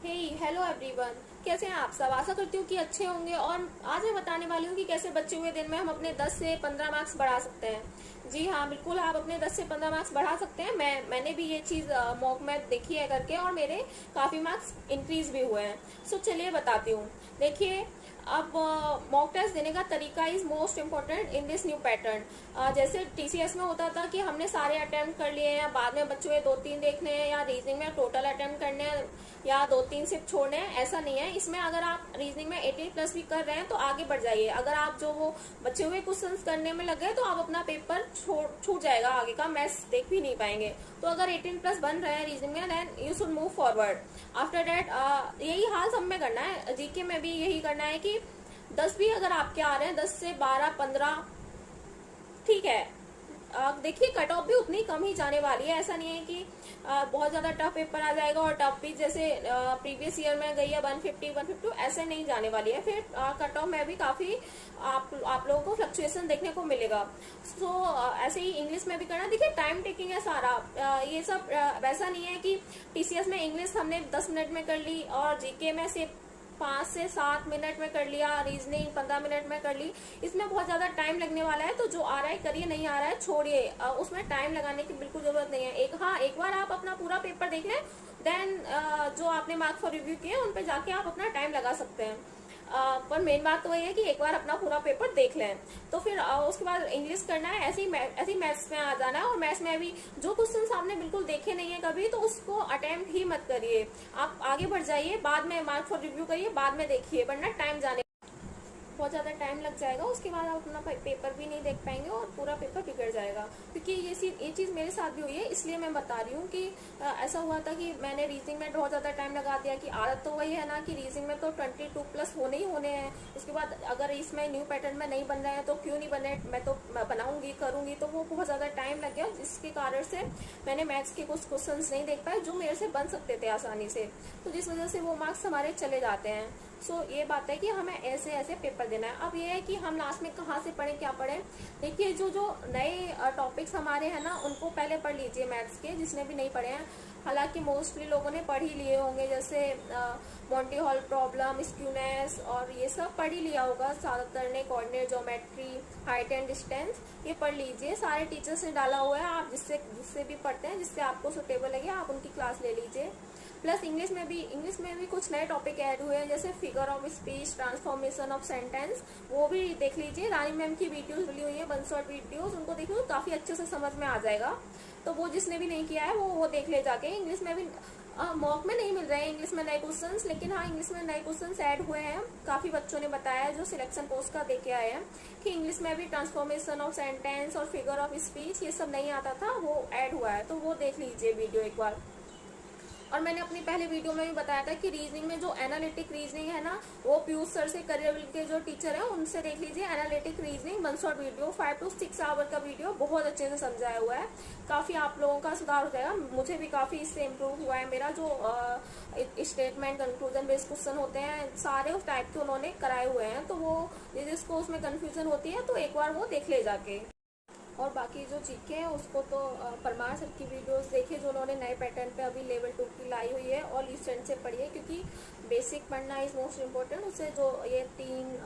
हे hello everyone, कैसे हैं आप सब। आशा करती हूँ कि अच्छे होंगे। और आज मैं बताने वाली हूँ कि कैसे बचे हुए दिन में हम अपने 10 से 15 मार्क्स बढ़ा सकते हैं। जी हाँ, बिल्कुल आप अपने 10 से 15 मार्क्स बढ़ा सकते हैं। मैंने भी ये चीज़ मॉक में देखी है करके, और मेरे काफ़ी मार्क्स इंक्रीज भी हुए हैं। सो चलिए बताती हूँ। देखिए, अब मॉक टेस्ट देने का तरीका is most important in this new pattern. जैसे टीसीएस में होता था कि हमने सारे अटेम्प्ट कर लिए हैं, बाद में बच्चों दो तीन देखने हैं, या रीजनिंग में टोटल अटेम्प्ट करने हैं, या दो तीन सिर्फ छोड़ने हैं। ऐसा नहीं है। इसमें अगर आप रीजनिंग में 18+ भी कर रहे हैं तो आगे बढ़ जाइए। अगर आप जो वो बचे हुए क्वेश्चन करने में लगे तो आप अपना पेपर छूट जाएगा, आगे का मैथ्स देख भी नहीं पाएंगे। तो अगर 18+ बन रहे हैं रीजनिंग में, then you should move forward. After that यही हाल सब में करना है। जीके में भी यही करना है कि 10 भी अगर आपके आ रहे हैं, 10 से 12 15 ठीक है। देखिए, कट ऑफ भी उतनी कम ही जाने वाली है। ऐसा नहीं है कि बहुत ज्यादा टफ पेपर आ जाएगा, और टफ भी जैसे प्रीवियस ईयर में गई है 150 152, ऐसे नहीं जाने वाली है। फिर कट ऑफ में भी काफी आप लोगों को फ्लक्चुएशन देखने को मिलेगा। सो ऐसे ही इंग्लिश में भी करना। देखिए, टाइम टेकिंग है सारा। ये सब वैसा नहीं है कि टीसीएस में इंग्लिश हमने 10 मिनट में कर ली, और जीके में सिर्फ 5 से 7 मिनट में कर लिया, रीजनिंग 15 मिनट में कर ली। इसमें बहुत ज्यादा टाइम लगने वाला है। तो जो आ रहा है करिए, नहीं आ रहा है छोड़िए। उसमें टाइम लगाने की बिल्कुल जरूरत नहीं है। एक बार आप अपना पूरा पेपर देख लें, देन जो आपने मार्क फॉर रिव्यू किए उन पे जाके आप अपना टाइम लगा सकते हैं। पर मेन बात तो वही है कि एक बार अपना पूरा पेपर देख लें। तो फिर उसके बाद इंग्लिश करना है। ऐसी मैथ्स में आ जाना है। और मैथ्स में भी जो क्वेश्चन आपने बिल्कुल देखे नहीं है कभी, तो उसको अटेम्प्ट ही मत करिए। आप आगे बढ़ जाइए, बाद में मार्क फॉर रिव्यू करिए, बाद में देखिए, वरना टाइम जाने बहुत ज़्यादा टाइम लग जाएगा। उसके बाद आप अपना पेपर भी नहीं देख पाएंगे और पूरा पेपर बिगड़ जाएगा। क्योंकि ये चीज़ मेरे साथ भी हुई है, इसलिए मैं बता रही हूँ कि ऐसा हुआ था कि मैंने रीजनिंग में बहुत ज़्यादा टाइम लगा दिया। कि आदत तो वही है ना कि रीजनिंग में तो 22+ होने ही होने हैं। उसके बाद अगर इसमें न्यू पैटर्न में नहीं बन रहे हैं तो क्यों नहीं बन रहे, मैं तो बनाऊंगी करूंगी। तो वो बहुत ज़्यादा टाइम लग गया, जिसके कारण से मैंने मैथ्स के कुछ क्वेश्चन नहीं देख पाए जो मेरे से बन सकते थे आसानी से। तो जिस वजह से वो मार्क्स हमारे चले जाते हैं। सो ये बात है कि हमें ऐसे ऐसे पेपर देना है। अब ये है कि हम लास्ट में कहाँ से पढ़ें, क्या पढ़ें। देखिए, जो नए टॉपिक्स हमारे हैं ना, उनको पहले पढ़ लीजिए मैथ्स के, जिसने भी नहीं पढ़े हैं। हालांकि मोस्टली लोगों ने पढ़ ही लिए होंगे, जैसे मॉन्टी हॉल प्रॉब्लम, स्क्यूनेस, और ये सब पढ़ ही लिया होगा ज्यादातर ने। Coordinate geometry, height and distance, ये पढ़ लीजिए। सारे टीचर्स ने डाला हुआ है। आप जिससे भी पढ़ते हैं, जिससे आपको सुटेबल लगे, आप उनकी क्लास ले लीजिए। प्लस इंग्लिश में भी कुछ नए टॉपिक ऐड हुए हैं, जैसे figure of speech, transformation of sentence, वो भी देख लीजिए। रानी मैम की वीडियोस डली हुई है, 1 शॉट वीडियोस, उनको देखिए तो काफी अच्छे से समझ में आ जाएगा। तो वो जिसने भी नहीं किया है वो देख ले जाके। इंग्लिश में भी मॉक में नहीं मिल रहे हैं इंग्लिश में नए क्वेश्चंस, लेकिन हाँ, इंग्लिश में नए क्वेश्चंस ऐड हुए हैं। काफी बच्चों ने बताया जो सिलेक्शन पोस्ट का देके आए हैं कि इंग्लिश में भी ट्रांसफॉर्मेशन ऑफ सेंटेंस और फिगर ऑफ स्पीच ये सब नहीं आता था, वो ऐड हुआ है। तो वो देख लीजिए वीडियो एक बार। और मैंने अपनी पहले वीडियो में भी बताया था कि रीजनिंग में जो एनालिटिक रीजनिंग है ना, वो पीयूष सर से करियर के जो टीचर है उनसे देख लीजिए। Analytic reasoning 1 short video, 5 to 6 hour का वीडियो, बहुत अच्छे से समझाया हुआ है। काफी आप लोगों का सुधार हो जाएगा। मुझे भी काफी इससे इम्प्रूव हुआ है। मेरा जो स्टेटमेंट कंक्लूजन बेस्ड क्वेश्चन होते हैं, सारे उस टाइप के उन्होंने कराए हुए हैं। तो वो जिसको उसमें कंफ्यूजन होती है तो एक बार वो देख ले जाके। और बाकी जो जीके है उसको तो परमार सर की वीडियोस देखिए, जो उन्होंने नए पैटर्न पे अभी लेवल 2 की लाई हुई है। और स्टूडेंट से पढ़िए, क्योंकि बेसिक पढ़ना इज मोस्ट इम्पोर्टेंट। उससे जो ये 3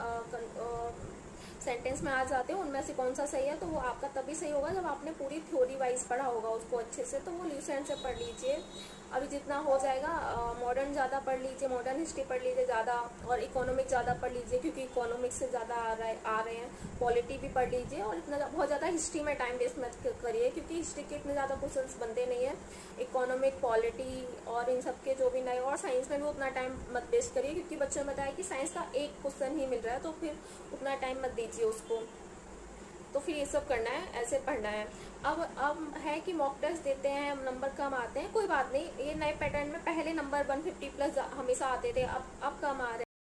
सेंटेंस में आ जाते हैं, उनमें से कौन सा सही है, तो वो आपका तभी सही होगा जब आपने पूरी थ्योरी वाइज पढ़ा होगा उसको अच्छे से। तो वो ल्यूसेंट से पढ़ लीजिए अभी जितना हो जाएगा। मॉडर्न ज़्यादा पढ़ लीजिए, मॉडर्न हिस्ट्री पढ़ लीजिए ज़्यादा, और इकोनॉमिक ज़्यादा पढ़ लीजिए, क्योंकि इकोनॉमिक्स से ज़्यादा आ रहे हैं। पॉलिटी भी पढ़ लीजिए, और इतना बहुत ज़्यादा हिस्ट्री में टाइम वेस्ट मत करिए, क्योंकि हिस्ट्री के इतने ज़्यादा क्वेश्चन बनते नहीं है। इकोनॉमिक, पॉलिटी और इन सब के जो भी नए, और साइंस में भी उतना टाइम मत वेस्ट करिए, क्योंकि बच्चों ने बताया कि साइंस का एक क्वेश्चन ही मिल रहा है, तो फिर उतना टाइम मत दीजिए उसको। तो फिर ये सब करना है, ऐसे पढ़ना है। अब है कि मॉक टेस्ट देते हैं, नंबर कम आते हैं, कोई बात नहीं। ये नए पैटर्न में पहले नंबर 150+ हमेशा आते थे, अब कम आ रहे हैं।